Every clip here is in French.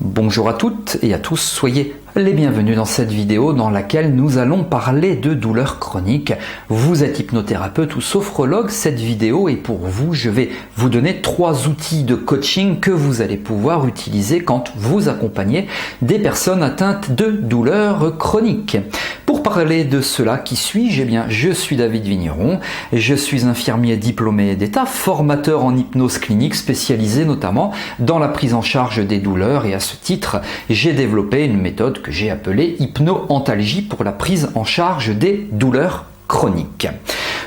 Bonjour à toutes et à tous, soyez les bienvenus dans cette vidéo dans laquelle nous allons parler de douleurs chroniques. Vous êtes hypnothérapeute ou sophrologue, cette vidéo est pour vous. Je vais vous donner 3 outils de coaching que vous allez pouvoir utiliser quand vous accompagnez des personnes atteintes de douleurs chroniques. Pour parler de cela, qui suis-je? Eh bien, je suis David Vigneron, je suis infirmier diplômé d'État, formateur en hypnose clinique spécialisé notamment dans la prise en charge des douleurs et à ce titre, j'ai développé une méthode que j'ai appelée hypno-antalgie pour la prise en charge des douleurs chroniques.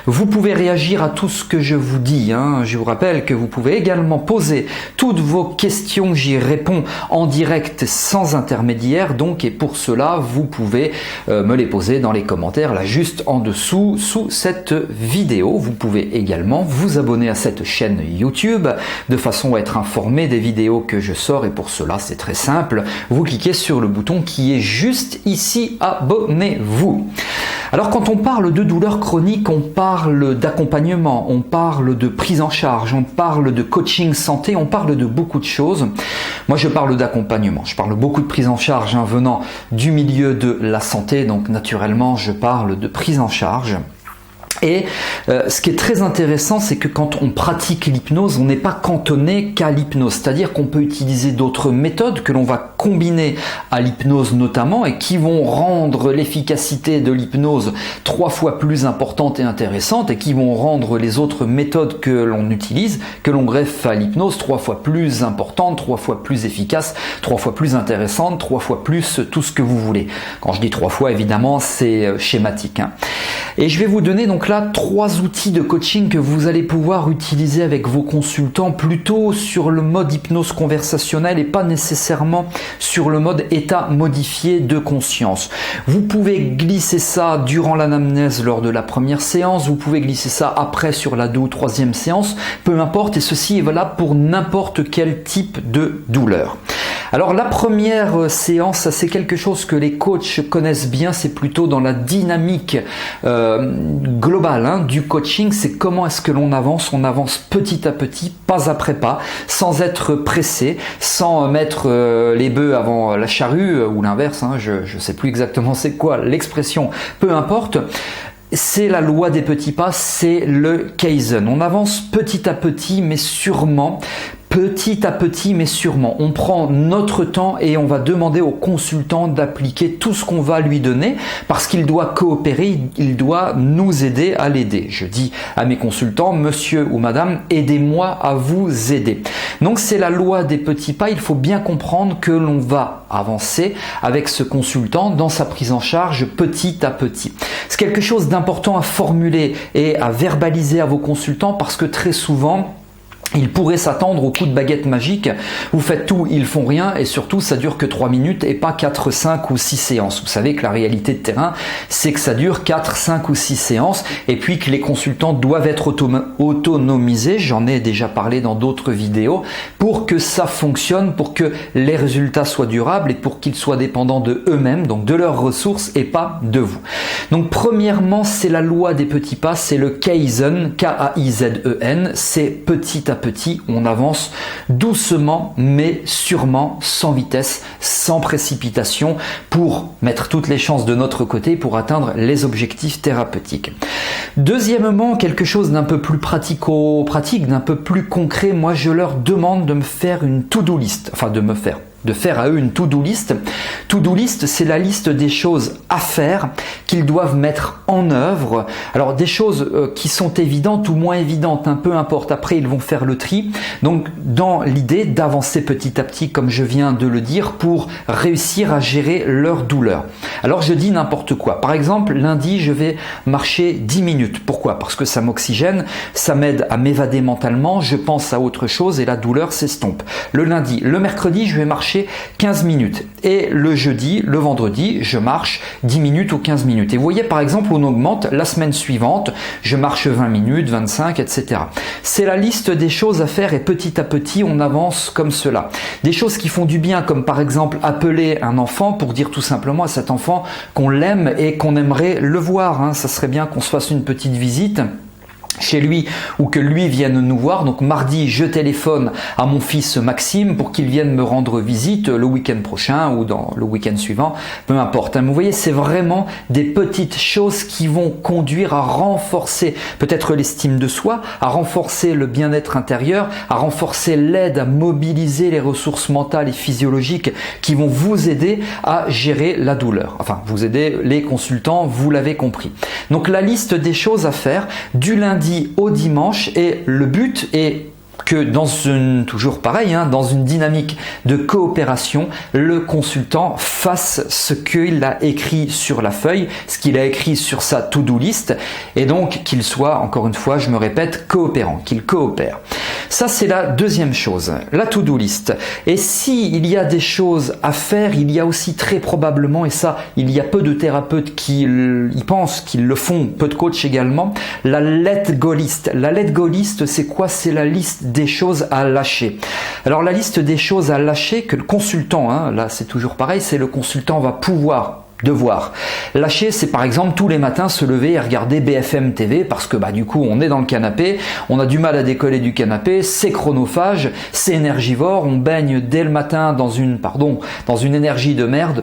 Vous pouvez réagir à tout ce que je vous dis. Je vous rappelle que vous pouvez également poser toutes vos questions. J'y réponds en direct sans intermédiaire. Donc, et pour cela, vous pouvez me les poser dans les commentaires là juste en dessous sous cette vidéo. Vous pouvez également vous abonner à cette chaîne YouTube de façon à être informé des vidéos que je sors. Et pour cela, c'est très simple. Vous cliquez sur le bouton qui est juste ici. Abonnez-vous. Alors, quand on parle de douleurs chroniques, on parle d'accompagnement, on parle de prise en charge, on parle de coaching santé, on parle de beaucoup de choses. Moi, je parle d'accompagnement, je parle beaucoup de prise en charge venant du milieu de la santé, donc naturellement, je parle de prise en charge. Et ce qui est très intéressant, c'est que quand on pratique l'hypnose, on n'est pas cantonné qu'à l'hypnose. C'est-à-dire qu'on peut utiliser d'autres méthodes que l'on va combiner à l'hypnose notamment et qui vont rendre l'efficacité de l'hypnose 3 fois plus importante et intéressante et qui vont rendre les autres méthodes que l'on utilise, que l'on greffe à l'hypnose 3 fois plus importantes, 3 fois plus efficaces, 3 fois plus intéressantes, 3 fois plus tout ce que vous voulez. Quand je dis 3 fois, évidemment, c'est schématique. Et je vais vous donner donc là 3 outils de coaching que vous allez pouvoir utiliser avec vos consultants plutôt sur le mode hypnose conversationnelle et pas nécessairement sur le mode état modifié de conscience. Vous pouvez glisser ça durant l'anamnèse lors de la première séance, vous pouvez glisser ça après sur la 2e ou 3e séance, peu importe, et ceci est valable pour n'importe quel type de douleur. Alors la première séance, c'est quelque chose que les coachs connaissent bien, c'est plutôt dans la dynamique globale du coaching, c'est comment est-ce que l'on avance. On avance petit à petit, pas après pas, sans être pressé, sans mettre les bœufs avant la charrue ou l'inverse, je ne sais plus exactement c'est quoi l'expression, peu importe. C'est la loi des petits pas, c'est le Kaizen. On avance petit à petit, mais sûrement. Petit à petit, mais sûrement. On prend notre temps et on va demander au consultant d'appliquer tout ce qu'on va lui donner parce qu'il doit coopérer, il doit nous aider à l'aider. Je dis à mes consultants, monsieur ou madame, aidez-moi à vous aider. Donc c'est la loi des petits pas. Il faut bien comprendre que l'on va avancer avec ce consultant dans sa prise en charge petit à petit. C'est quelque chose d'important à formuler et à verbaliser à vos consultants parce que très souvent, ils pourraient s'attendre au coup de baguette magique. Vous faites tout, ils font rien et surtout ça dure que 3 minutes et pas 4, 5 ou 6 séances. Vous savez que la réalité de terrain, c'est que ça dure 4, 5 ou 6 séances et puis que les consultants doivent être autonomisés, j'en ai déjà parlé dans d'autres vidéos, pour que ça fonctionne, pour que les résultats soient durables et pour qu'ils soient dépendants de eux-mêmes, donc de leurs ressources et pas de vous. Donc premièrement, c'est la loi des petits pas, c'est le Kaizen, K-A-I-Z-E-N, c'est petit à petit, on avance doucement mais sûrement, sans vitesse, sans précipitation, pour mettre toutes les chances de notre côté pour atteindre les objectifs thérapeutiques. Deuxièmement, quelque chose d'un peu plus pratico-pratique, d'un peu plus concret, moi je leur demande de me faire une to-do list, de faire à eux une to-do list. To-do list, c'est la liste des choses à faire qu'ils doivent mettre en œuvre. Alors des choses qui sont évidentes ou moins évidentes, peu importe. Après, ils vont faire le tri. Donc, dans l'idée d'avancer petit à petit, comme je viens de le dire, pour réussir à gérer leur douleur. Alors, je dis n'importe quoi. Par exemple, lundi, je vais marcher 10 minutes. Pourquoi? Parce que ça m'oxygène, ça m'aide à m'évader mentalement, je pense à autre chose et la douleur s'estompe. Le lundi. Le mercredi, je vais marcher 15 minutes. Et le jeudi, le vendredi, je marche 10 minutes ou 15 minutes. Et vous voyez, par exemple, on augmente la semaine suivante, je marche 20 minutes, 25, etc. C'est la liste des choses à faire et petit à petit, on avance comme cela. Des choses qui font du bien, comme par exemple appeler un enfant pour dire tout simplement à cet enfant qu'on l'aime et qu'on aimerait le voir. Ça serait bien qu'on se fasse une petite visite. chez lui ou que lui vienne nous voir. Donc mardi, je téléphone à mon fils Maxime pour qu'il vienne me rendre visite le week-end prochain ou dans le week-end suivant, peu importe. Vous voyez, c'est vraiment des petites choses qui vont conduire à renforcer peut-être l'estime de soi, à renforcer le bien-être intérieur, à renforcer l'aide à mobiliser les ressources mentales et physiologiques qui vont vous aider à gérer la douleur. Enfin, vous aider les consultants, vous l'avez compris. Donc la liste des choses à faire du lundi au dimanche, et le but est que toujours pareil, dans une dynamique de coopération, le consultant fasse ce qu'il a écrit sur la feuille, ce qu'il a écrit sur sa to-do list, et donc qu'il soit, encore une fois, je me répète, coopérant, qu'il coopère. Ça, c'est la deuxième chose, la to-do list. Et s'il y a des choses à faire, il y a aussi très probablement, et ça, il y a peu de thérapeutes qui y pensent, qu'ils le font, peu de coachs également, la let go list. La let go list, c'est quoi? C'est la liste des choses à lâcher. Alors la liste des choses à lâcher que le consultant, là c'est toujours pareil, c'est le consultant va devoir lâcher, c'est par exemple tous les matins se lever et regarder BFM TV parce que du coup on est dans le canapé, on a du mal à décoller du canapé, c'est chronophage, c'est énergivore, on baigne dès le matin dans une énergie de merde,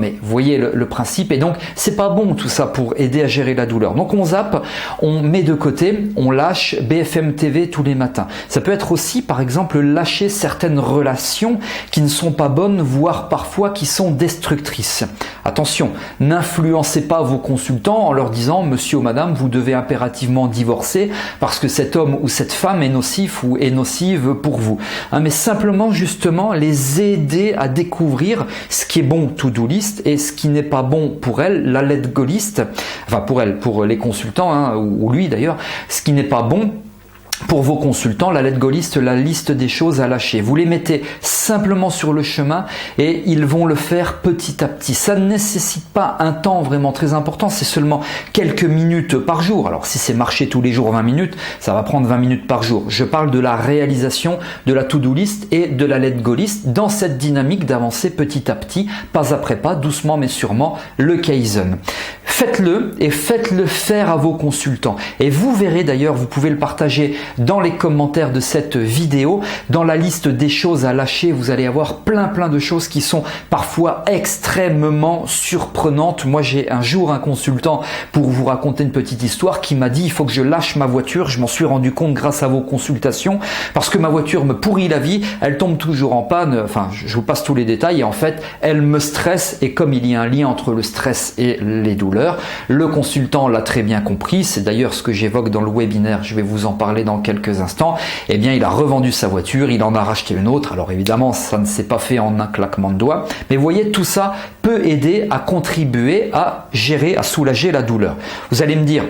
mais vous voyez le principe, et donc c'est pas bon tout ça pour aider à gérer la douleur. Donc on zappe, on met de côté, on lâche BFM TV tous les matins. Ça peut être aussi par exemple lâcher certaines relations qui ne sont pas bonnes, voire parfois qui sont destructrices. Attention, n'influencez pas vos consultants en leur disant « Monsieur ou Madame, vous devez impérativement divorcer parce que cet homme ou cette femme est nocif ou est nocive pour vous. » Mais simplement, justement, les aider à découvrir ce qui est bon to-do list et ce qui n'est pas bon pour elle, la let go list, enfin pour les consultants, ou lui d'ailleurs, ce qui n'est pas bon pour vos consultants, la let go list, la liste des choses à lâcher. Vous les mettez simplement sur le chemin et ils vont le faire petit à petit. Ça ne nécessite pas un temps vraiment très important, c'est seulement quelques minutes par jour. Alors si c'est marcher tous les jours 20 minutes, ça va prendre 20 minutes par jour. Je parle de la réalisation de la to-do list et de la let go list dans cette dynamique d'avancer petit à petit, pas après pas, doucement mais sûrement, le Kaizen. Faites-le et faites-le faire à vos consultants. Et vous verrez d'ailleurs, vous pouvez le partager dans les commentaires de cette vidéo. Dans la liste des choses à lâcher, vous allez avoir plein de choses qui sont parfois extrêmement surprenantes. Moi, j'ai un jour un consultant, pour vous raconter une petite histoire, qui m'a dit « Il faut que je lâche ma voiture. Je m'en suis rendu compte grâce à vos consultations parce que ma voiture me pourrit la vie. Elle tombe toujours en panne. » Enfin, je vous passe tous les détails et en fait, elle me stresse. Et comme il y a un lien entre le stress et les douleurs, le consultant l'a très bien compris. C'est d'ailleurs ce que j'évoque dans le webinaire. Je vais vous en parler dans quelques instants. Eh bien, il a revendu sa voiture, il en a racheté une autre. Alors évidemment, ça ne s'est pas fait en un claquement de doigts. Mais vous voyez, tout ça peut aider à contribuer à gérer, à soulager la douleur. Vous allez me dire,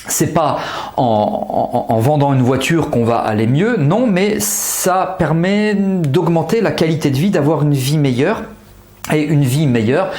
c'est pas en vendant une voiture qu'on va aller mieux. Non, mais ça permet d'augmenter la qualité de vie, d'avoir une vie meilleure. Et une vie meilleure,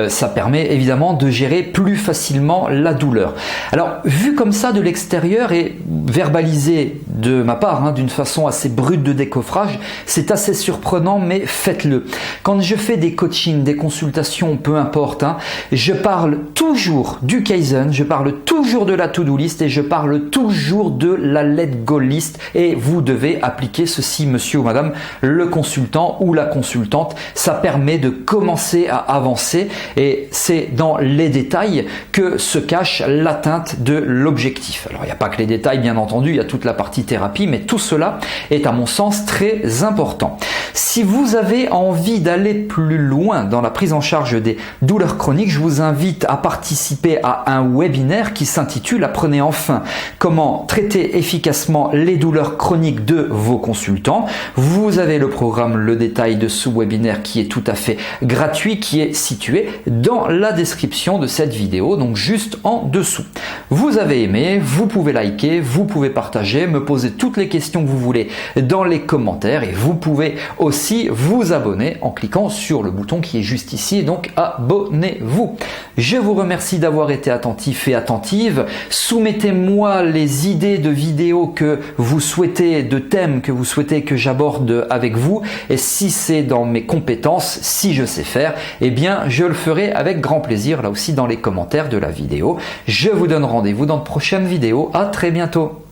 ça permet évidemment de gérer plus facilement la douleur. Alors, vu comme ça de l'extérieur et verbalisé de ma part, d'une façon assez brute de décoffrage, c'est assez surprenant, mais faites-le. Quand je fais des coachings, des consultations, peu importe, je parle toujours du Kaizen, je parle toujours de la to-do list et je parle toujours de la let go list. Et vous devez appliquer ceci, monsieur ou madame, le consultant ou la consultante. Ça permet de commencer à avancer et c'est dans les détails que se cache l'atteinte de l'objectif. Alors il n'y a pas que les détails bien entendu, il y a toute la partie thérapie, mais tout cela est à mon sens très important. Si vous avez envie d'aller plus loin dans la prise en charge des douleurs chroniques, je vous invite à participer à un webinaire qui s'intitule « Apprenez enfin comment traiter efficacement les douleurs chroniques de vos consultants ». Vous avez le programme, le détail de ce webinaire qui est tout à fait gratuit, qui est situé dans la description de cette vidéo, donc juste en dessous. Vous avez aimé, vous pouvez liker, vous pouvez partager, me poser toutes les questions que vous voulez dans les commentaires et vous pouvez aussi vous abonner en cliquant cliquant sur le bouton qui est juste ici, et donc abonnez-vous. Je vous remercie d'avoir été attentif et attentive. Soumettez-moi les idées de vidéos que vous souhaitez, de thèmes que vous souhaitez que j'aborde avec vous, et si c'est dans mes compétences, si je sais faire, eh bien je le ferai avec grand plaisir, là aussi dans les commentaires de la vidéo. Je vous donne rendez-vous dans de prochaines vidéos. À très bientôt.